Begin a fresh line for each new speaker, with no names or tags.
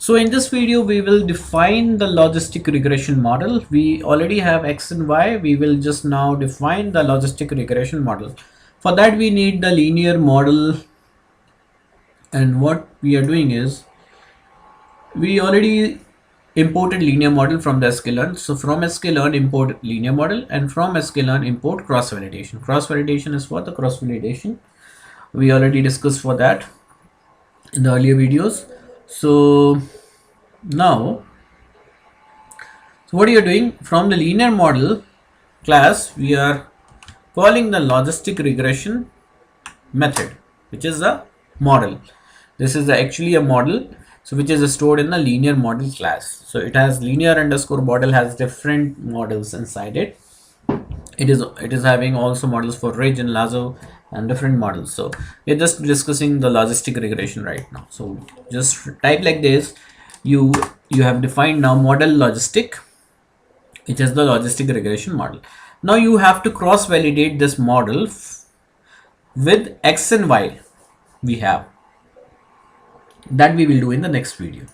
So in this video, we will define the logistic regression model. We already have X and Y. We will just now define the logistic regression model. For that, we need the linear model. And what we are doing is we already imported linear model from the sklearn. So from sklearn import linear model, and from sklearn import cross validation. Cross validation is what? The cross validation. We already discussed for that in the earlier videos. So now, so what you're doing from the linear model class, we are calling the logistic regression method, which is a model. This is actually a model, so which is stored in the linear model class. So it has linear underscore model has different models inside it. It is having also models for ridge and lasso and different models. So we're just discussing the logistic regression right now. So just type like this. You have defined now model logistic, which is the logistic regression model. Now you have to cross validate this model with X and Y we have. That we will do in the next video.